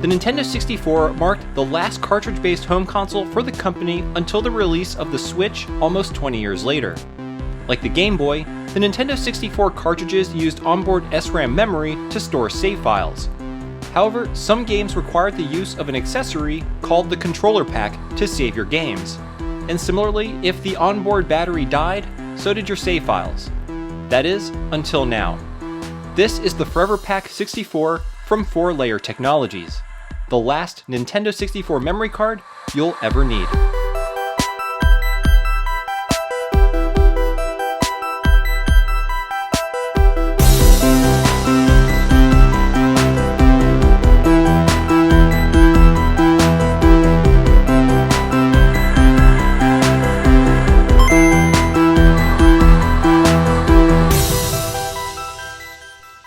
The Nintendo 64 marked the last cartridge-based home console for the company until the release of the Switch almost 20 years later. Like the Game Boy, the Nintendo 64 cartridges used onboard SRAM memory to store save files. However, some games required the use of an accessory called the controller pack to save your games. And similarly, if the onboard battery died, so did your save files. That is, until now. This is the Forever Pak 64 from 4-Layer Technologies, the last Nintendo 64 memory card you'll ever need.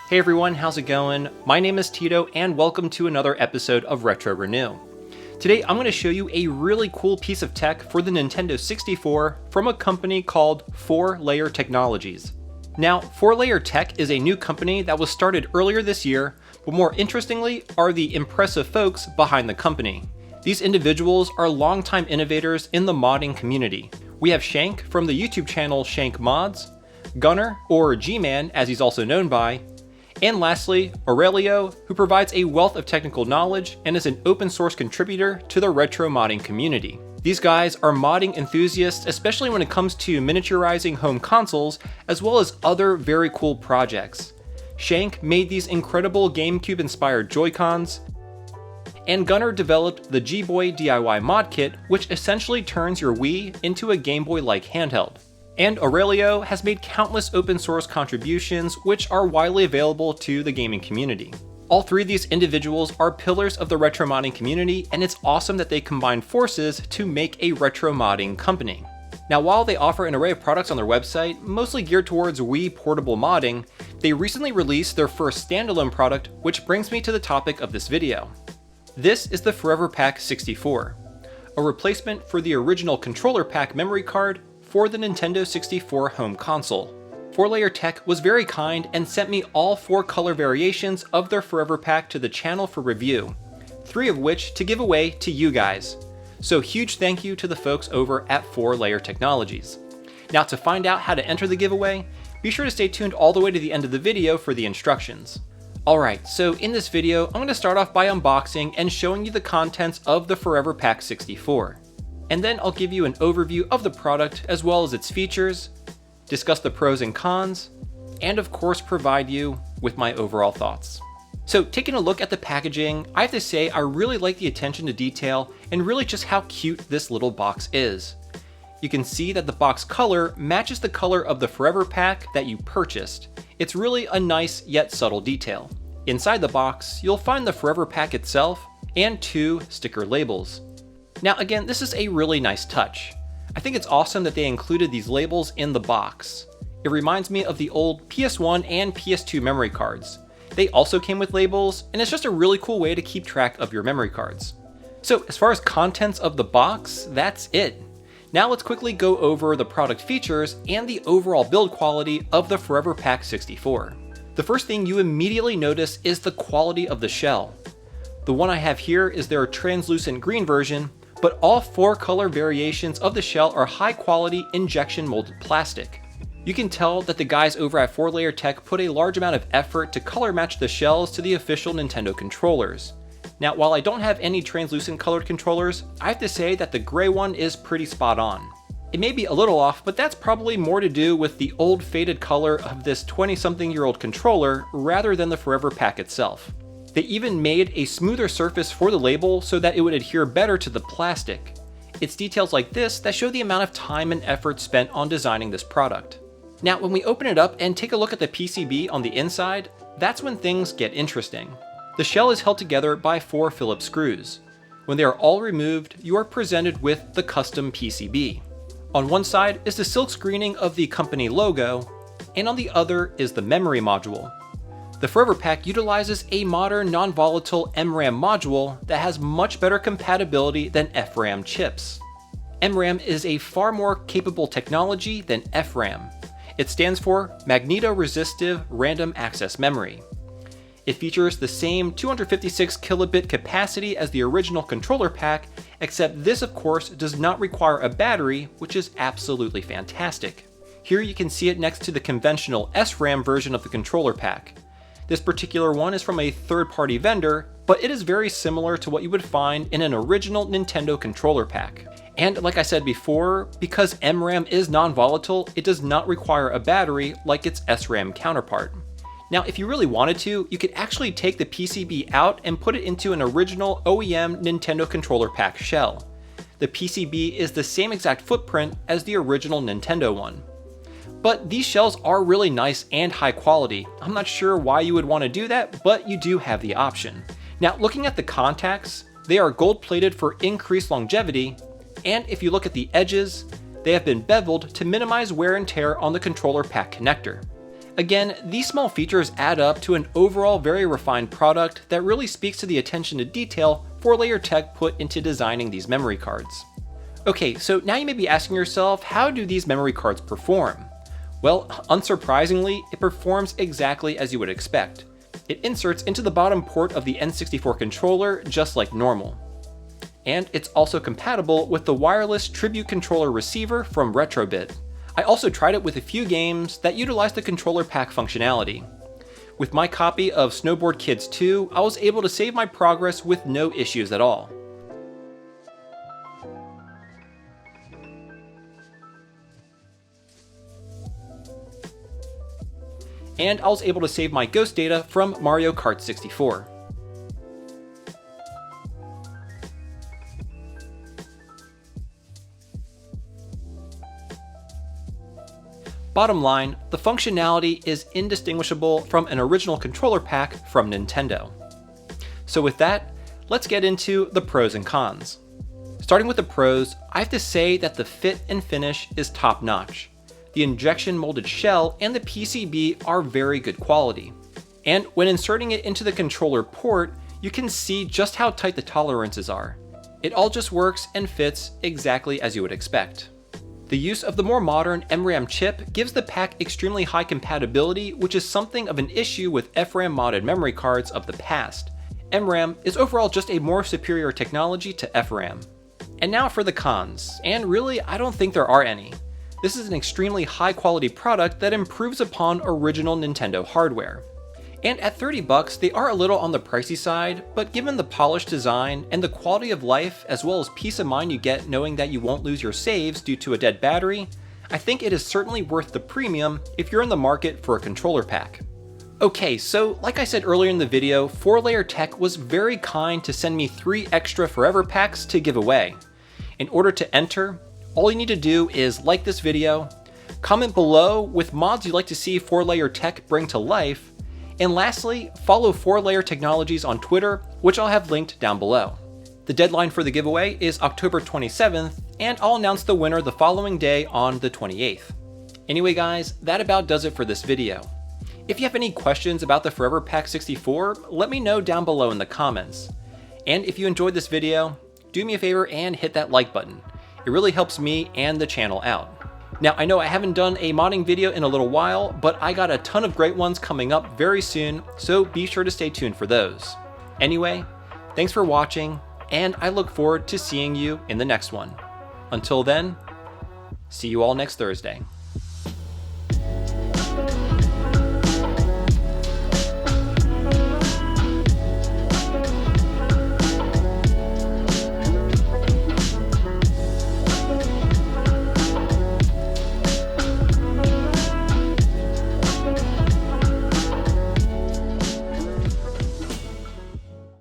Hey everyone, how's it going? My name is Tito and welcome to another episode of Retro Renew. Today I'm going to show you a really cool piece of tech for the Nintendo 64 from a company called 4-Layer Technologies. Now, 4-Layer Tech is a new company that was started earlier this year, but more interestingly are the impressive folks behind the company. These individuals are longtime innovators in the modding community. We have Shank from the YouTube channel Shank Mods, Gunnar, or G-Man as he's also known by, and lastly, Aurelio, who provides a wealth of technical knowledge and is an open source contributor to the retro modding community. These guys are modding enthusiasts, especially when it comes to miniaturizing home consoles, as well as other very cool projects. Shank made these incredible GameCube-inspired Joy-Cons, and Gunnar developed the G-Boy DIY mod kit, which essentially turns your Wii into a Game Boy-like handheld. And Aurelio has made countless open source contributions which are widely available to the gaming community. All three of these individuals are pillars of the retro modding community, and it's awesome that they combine forces to make a retro modding company. Now, while they offer an array of products on their website, mostly geared towards Wii portable modding, they recently released their first standalone product, which brings me to the topic of this video. This is the Forever Pak 64, a replacement for the original controller pack memory card for the Nintendo 64 home console. 4-Layer Tech was very kind and sent me all 4 color variations of their Forever Pak to the channel for review, 3 of which to give away to you guys. So huge thank you to the folks over at 4-Layer Technologies. Now, to find out how to enter the giveaway, be sure to stay tuned all the way to the end of the video for the instructions. Alright, so in this video, I'm going to start off by unboxing and showing you the contents of the Forever Pak 64. And then I'll give you an overview of the product as well as its features, discuss the pros and cons, and of course provide you with my overall thoughts. So taking a look at the packaging, I have to say I really like the attention to detail and really just how cute this little box is. You can see that the box color matches the color of the Forever Pak that you purchased. It's really a nice yet subtle detail. Inside the box, you'll find the Forever Pak itself and 2 sticker labels. Now again, this is a really nice touch. I think it's awesome that they included these labels in the box. It reminds me of the old PS1 and PS2 memory cards. They also came with labels, and it's just a really cool way to keep track of your memory cards. So as far as contents of the box, that's it. Now let's quickly go over the product features and the overall build quality of the Forever Pak 64. The first thing you immediately notice is the quality of the shell. The one I have here is their translucent green version, but all 4 color variations of the shell are high quality injection molded plastic. You can tell that the guys over at 4-Layer Tech put a large amount of effort to color match the shells to the official Nintendo controllers. Now, while I don't have any translucent colored controllers, I have to say that the gray one is pretty spot on. It may be a little off, but that's probably more to do with the old faded color of this 20-something-year-old controller rather than the Forever Pak itself. They even made a smoother surface for the label so that it would adhere better to the plastic. It's details like this that show the amount of time and effort spent on designing this product. Now, when we open it up and take a look at the PCB on the inside, that's when things get interesting. The shell is held together by 4 Phillips screws. When they are all removed, you are presented with the custom PCB. On one side is the silk screening of the company logo, and on the other is the memory module. The Forever Pak utilizes a modern non-volatile MRAM module that has much better compatibility than FRAM chips. MRAM is a far more capable technology than FRAM. It stands for Magneto-Resistive Random Access Memory. It features the same 256 kilobit capacity as the original controller pack, except this of course does not require a battery, which is absolutely fantastic. Here you can see it next to the conventional SRAM version of the controller pack. This particular one is from a third-party vendor, but it is very similar to what you would find in an original Nintendo controller pack. And like I said before, because MRAM is non-volatile, it does not require a battery like its SRAM counterpart. Now, if you really wanted to, you could actually take the PCB out and put it into an original OEM Nintendo controller pack shell. The PCB is the same exact footprint as the original Nintendo one. But these shells are really nice and high quality. I'm not sure why you would want to do that, but you do have the option. Now, looking at the contacts, they are gold plated for increased longevity, and if you look at the edges, they have been beveled to minimize wear and tear on the controller pack connector. Again, these small features add up to an overall very refined product that really speaks to the attention to detail 4-layer tech put into designing these memory cards. Okay, so now you may be asking yourself, how do these memory cards perform? Well, unsurprisingly, it performs exactly as you would expect. It inserts into the bottom port of the N64 controller just like normal. And it's also compatible with the wireless Tribute controller receiver from Retrobit. I also tried it with a few games that utilize the controller pack functionality. With my copy of Snowboard Kids 2, I was able to save my progress with no issues at all. And I was able to save my ghost data from Mario Kart 64. Bottom line, the functionality is indistinguishable from an original controller pack from Nintendo. So with that, let's get into the pros and cons. Starting with the pros, I have to say that the fit and finish is top notch. The injection molded shell and the PCB are very good quality. And when inserting it into the controller port, you can see just how tight the tolerances are. It all just works and fits exactly as you would expect. The use of the more modern MRAM chip gives the pack extremely high compatibility, which is something of an issue with FRAM modded memory cards of the past. MRAM is overall just a more superior technology to FRAM. And now for the cons, and really I don't think there are any. This is an extremely high quality product that improves upon original Nintendo hardware. And at $30, they are a little on the pricey side, but given the polished design and the quality of life as well as peace of mind you get knowing that you won't lose your saves due to a dead battery, I think it is certainly worth the premium if you're in the market for a controller pack. Okay, so like I said earlier in the video, 4-Layer Tech was very kind to send me 3 extra Forever Paks to give away. In order to enter, all you need to do is like this video, comment below with mods you'd like to see 4-Layer Tech bring to life, and lastly, follow 4-Layer Technologies on Twitter, which I'll have linked down below. The deadline for the giveaway is October 27th, and I'll announce the winner the following day on the 28th. Anyway guys, that about does it for this video. If you have any questions about the Forever Pak 64, let me know down below in the comments. And if you enjoyed this video, do me a favor and hit that like button. It really helps me and the channel out. Now, I know I haven't done a modding video in a little while, but I got a ton of great ones coming up very soon, so be sure to stay tuned for those. Anyway, thanks for watching, and I look forward to seeing you in the next one. Until then, see you all next Thursday.